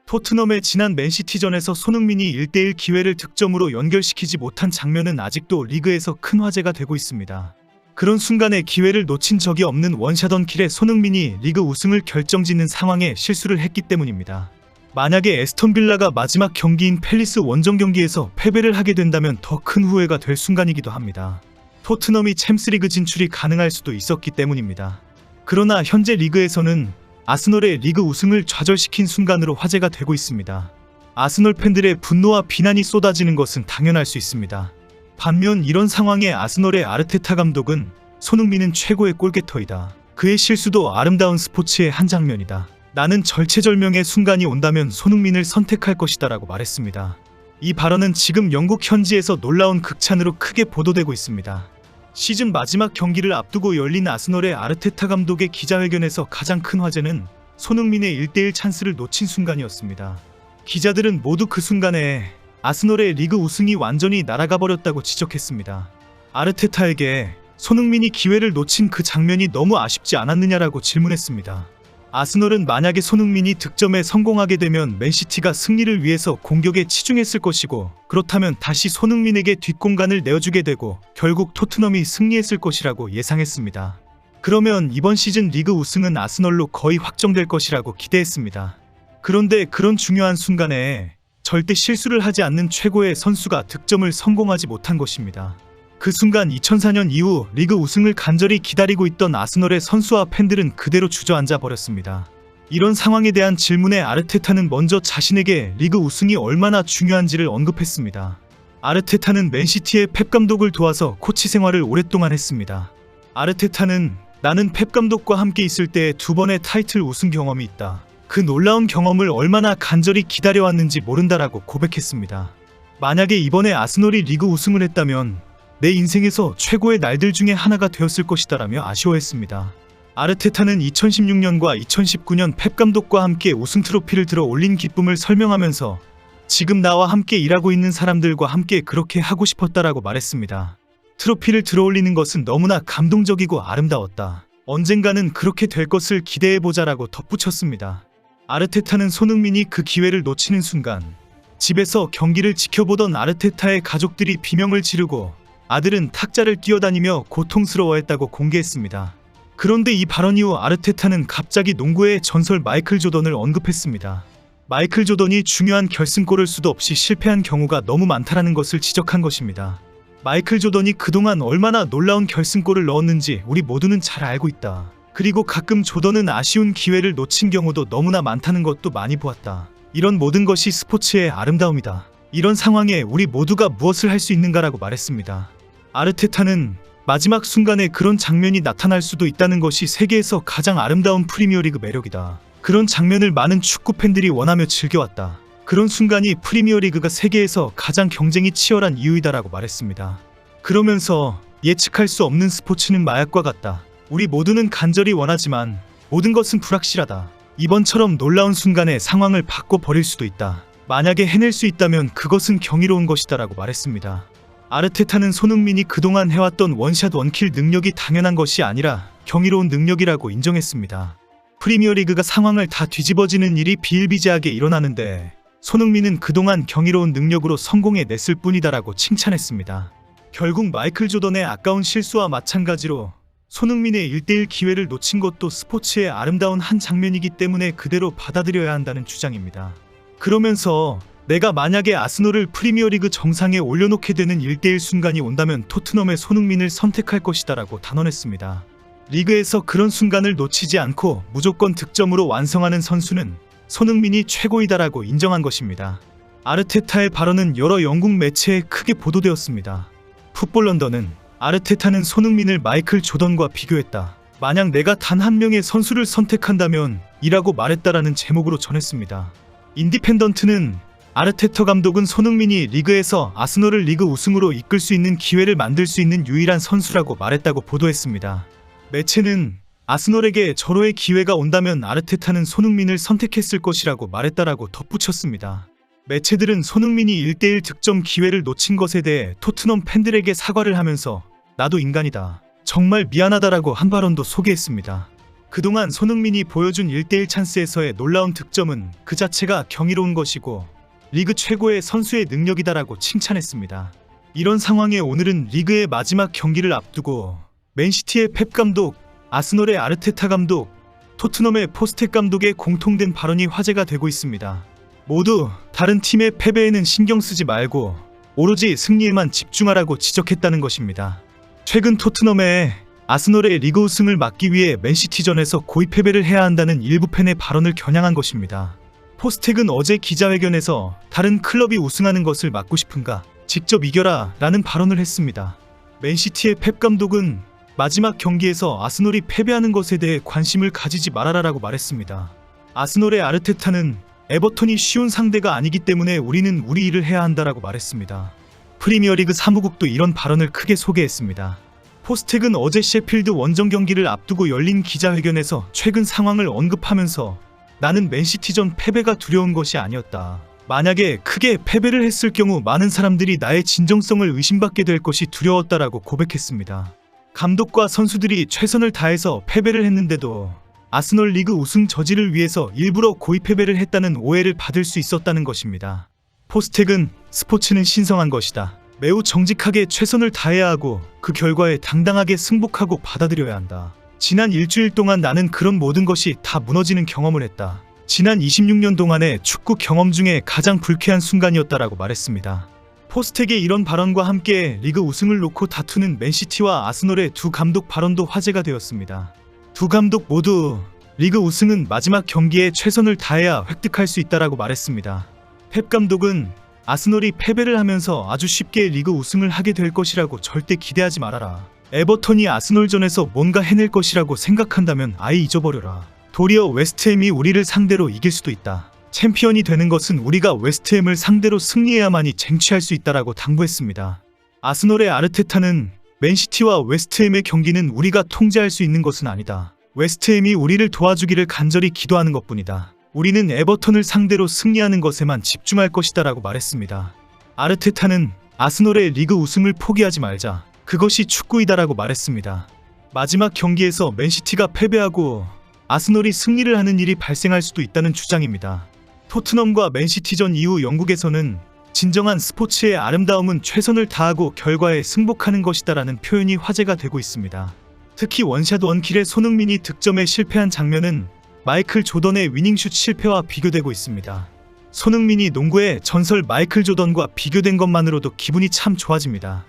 토트넘의 지난 맨시티전에서 손흥민이 1대1 기회를 득점으로 연결시키지 못한 장면은 아직도 리그에서 큰 화제가 되고 있습니다. 그런 순간에 기회를 놓친 적이 없는 원샷 원킬에 손흥민이 리그 우승을 결정짓는 상황에 실수를 했기 때문입니다. 만약에 에스턴 빌라가 마지막 경기인 팰리스 원정 경기에서 패배를 하게 된다면 더 큰 후회가 될 순간이기도 합니다. 토트넘이 챔스리그 진출이 가능할 수도 있었기 때문입니다. 그러나 현재 리그에서는 아스널의 리그 우승을 좌절시킨 순간으로 화제가 되고 있습니다. 아스널 팬들의 분노와 비난이 쏟아지는 것은 당연할 수 있습니다. 반면 이런 상황에 아스널의 아르테타 감독은 손흥민은 최고의 골게터이다. 그의 실수도 아름다운 스포츠의 한 장면이다. 나는 절체절명의 순간이 온다면 손흥민을 선택할 것이다 라고 말했습니다. 이 발언은 지금 영국 현지에서 놀라운 극찬으로 크게 보도되고 있습니다. 시즌 마지막 경기를 앞두고 열린 아스널의 아르테타 감독의 기자회견에서 가장 큰 화제는 손흥민의 1대1 찬스를 놓친 순간이었습니다. 기자들은 모두 그 순간에 아스널의 리그 우승이 완전히 날아가 버렸다고 지적했습니다. 아르테타에게 손흥민이 기회를 놓친 그 장면이 너무 아쉽지 않았느냐라고 질문했습니다. 아스널은 만약에 손흥민이 득점에 성공하게 되면 맨시티가 승리를 위해서 공격에 치중했을 것이고, 그렇다면 다시 손흥민에게 뒷공간을 내어주게 되고 결국 토트넘이 승리했을 것이라고 예상했습니다. 그러면 이번 시즌 리그 우승은 아스널로 거의 확정될 것이라고 기대했습니다. 그런데 그런 중요한 순간에 절대 실수를 하지 않는 최고의 선수가 득점을 성공하지 못한 것입니다. 그 순간 2004년 이후 리그 우승을 간절히 기다리고 있던 아스널의 선수와 팬들은 그대로 주저앉아 버렸습니다. 이런 상황에 대한 질문에 아르테타는 먼저 자신에게 리그 우승이 얼마나 중요한지를 언급했습니다. 아르테타는 맨시티의 펩 감독을 도와서 코치 생활을 오랫동안 했습니다. 아르테타는 나는 펩 감독과 함께 있을 때 2번의 타이틀 우승 경험이 있다. 그 놀라운 경험을 얼마나 간절히 기다려왔는지 모른다라고 고백했습니다. 만약에 이번에 아스널이 리그 우승을 했다면 내 인생에서 최고의 날들 중에 하나가 되었을 것이다라며 아쉬워했습니다. 아르테타는 2016년과 2019년 펩 감독과 함께 우승 트로피를 들어 올린 기쁨을 설명하면서 지금 나와 함께 일하고 있는 사람들과 함께 그렇게 하고 싶었다라고 말했습니다. 트로피를 들어 올리는 것은 너무나 감동적이고 아름다웠다. 언젠가는 그렇게 될 것을 기대해보자라고 덧붙였습니다. 아르테타는 손흥민이 그 기회를 놓치는 순간 집에서 경기를 지켜보던 아르테타의 가족들이 비명을 지르고 아들은 탁자를 뛰어다니며 고통스러워했다고 공개했습니다. 그런데 이 발언 이후 아르테타는 갑자기 농구의 전설 마이클 조던을 언급했습니다. 마이클 조던이 중요한 결승골을 수도 없이 실패한 경우가 너무 많다라는 것을 지적한 것입니다. 마이클 조던이 그동안 얼마나 놀라운 결승골을 넣었는지 우리 모두는 잘 알고 있다. 그리고 가끔 조던은 아쉬운 기회를 놓친 경우도 너무나 많다는 것도 많이 보았다. 이런 모든 것이 스포츠의 아름다움이다. 이런 상황에 우리 모두가 무엇을 할 수 있는가라고 말했습니다. 아르테타는 마지막 순간에 그런 장면이 나타날 수도 있다는 것이 세계에서 가장 아름다운 프리미어리그 매력이다. 그런 장면을 많은 축구 팬들이 원하며 즐겨왔다. 그런 순간이 프리미어리그가 세계에서 가장 경쟁이 치열한 이유이다라고 말했습니다. 그러면서 예측할 수 없는 스포츠는 마약과 같다. 우리 모두는 간절히 원하지만 모든 것은 불확실하다. 이번처럼 놀라운 순간에 상황을 바꿔버릴 수도 있다. 만약에 해낼 수 있다면 그것은 경이로운 것이다라고 말했습니다. 아르테타는 손흥민이 그동안 해왔던 원샷 원킬 능력이 당연한 것이 아니라 경이로운 능력이라고 인정했습니다. 프리미어리그가 상황을 다 뒤집어지는 일이 비일비재하게 일어나는데 손흥민은 그동안 경이로운 능력으로 성공해냈을 뿐이다라고 칭찬했습니다. 결국 마이클 조던의 아까운 실수와 마찬가지로 손흥민의 1대1 기회를 놓친 것도 스포츠의 아름다운 한 장면이기 때문에 그대로 받아들여야 한다는 주장입니다. 그러면서 내가 만약에 아스널을 프리미어리그 정상에 올려놓게 되는 1대1 순간이 온다면 토트넘의 손흥민을 선택할 것이다라고 단언했습니다. 리그에서 그런 순간을 놓치지 않고 무조건 득점으로 완성하는 선수는 손흥민이 최고이다라고 인정한 것입니다. 아르테타의 발언은 여러 영국 매체에 크게 보도되었습니다. 풋볼 런던은 아르테타는 손흥민을 마이클 조던과 비교했다. 만약 내가 단 한 명의 선수를 선택한다면 이라고 말했다라는 제목으로 전했습니다. 인디펜던트는 아르테타 감독은 손흥민이 리그에서 아스널을 리그 우승으로 이끌 수 있는 기회를 만들 수 있는 유일한 선수라고 말했다고 보도했습니다. 매체는 아스널에게 절호의 기회가 온다면 아르테타는 손흥민을 선택했을 것이라고 말했다라고 덧붙였습니다. 매체들은 손흥민이 1대1 득점 기회를 놓친 것에 대해 토트넘 팬들에게 사과를 하면서 나도 인간이다. 정말 미안하다라고 한 발언도 소개했습니다. 그동안 손흥민이 보여준 1대1 찬스에서의 놀라운 득점은 그 자체가 경이로운 것이고 리그 최고의 선수의 능력이다라고 칭찬했습니다. 이런 상황에 오늘은 리그의 마지막 경기를 앞두고 맨시티의 펩 감독, 아스널의 아르테타 감독, 토트넘의 포스텍 감독의 공통된 발언이 화제가 되고 있습니다. 모두 다른 팀의 패배에는 신경 쓰지 말고 오로지 승리에만 집중하라고 지적했다는 것입니다. 최근 토트넘의 아스널의 리그 우승을 막기 위해 맨시티전에서 고의 패배를 해야 한다는 일부 팬의 발언을 겨냥한 것입니다. 포스텍은 어제 기자회견에서 다른 클럽이 우승하는 것을 막고 싶은가? 직접 이겨라 라는 발언을 했습니다. 맨시티의 펩 감독은 마지막 경기에서 아스널이 패배하는 것에 대해 관심을 가지지 말아라라고 말했습니다. 아스널의 아르테타는 에버턴이 쉬운 상대가 아니기 때문에 우리는 우리 일을 해야 한다라고 말했습니다. 프리미어리그 사무국도 이런 발언을 크게 소개했습니다. 포스텍은 어제 셰필드 원정 경기를 앞두고 열린 기자회견에서 최근 상황을 언급하면서 나는 맨시티전 패배가 두려운 것이 아니었다. 만약에 크게 패배를 했을 경우 많은 사람들이 나의 진정성을 의심받게 될 것이 두려웠다라고 고백했습니다. 감독과 선수들이 최선을 다해서 패배를 했는데도 아스널 리그 우승 저지를 위해서 일부러 고의 패배를 했다는 오해를 받을 수 있었다는 것입니다. 포스텍은 스포츠는 신성한 것이다. 매우 정직하게 최선을 다해야 하고 그 결과에 당당하게 승복하고 받아들여야 한다. 지난 일주일 동안 나는 그런 모든 것이 다 무너지는 경험을 했다. 지난 26년 동안의 축구 경험 중에 가장 불쾌한 순간이었다라고 말했습니다. 포스텍의 이런 발언과 함께 리그 우승을 놓고 다투는 맨시티와 아스널의 두 감독 발언도 화제가 되었습니다. 두 감독 모두 리그 우승은 마지막 경기에 최선을 다해야 획득할 수 있다라고 말했습니다. 펩 감독은 아스널이 패배를 하면서 아주 쉽게 리그 우승을 하게 될 것이라고 절대 기대하지 말아라. 에버턴이 아스널전에서 뭔가 해낼 것이라고 생각한다면 아예 잊어버려라. 도리어 웨스트햄이 우리를 상대로 이길 수도 있다. 챔피언이 되는 것은 우리가 웨스트햄을 상대로 승리해야만이 쟁취할 수 있다라고 당부했습니다. 아스널의 아르테타는 맨시티와 웨스트햄의 경기는 우리가 통제할 수 있는 것은 아니다. 웨스트햄이 우리를 도와주기를 간절히 기도하는 것뿐이다. 우리는 에버턴을 상대로 승리하는 것에만 집중할 것이다 라고 말했습니다. 아르테타는 아스널의 리그 우승을 포기하지 말자. 그것이 축구이다 라고 말했습니다. 마지막 경기에서 맨시티가 패배하고 아스널이 승리를 하는 일이 발생할 수도 있다는 주장입니다. 토트넘과 맨시티전 이후 영국에서는 진정한 스포츠의 아름다움은 최선을 다하고 결과에 승복하는 것이다라는 표현이 화제가 되고 있습니다. 특히 원샷 원킬의 손흥민이 득점에 실패한 장면은 마이클 조던의 위닝슛 실패와 비교되고 있습니다. 손흥민이 농구의 전설 마이클 조던과 비교된 것만으로도 기분이 참 좋아집니다.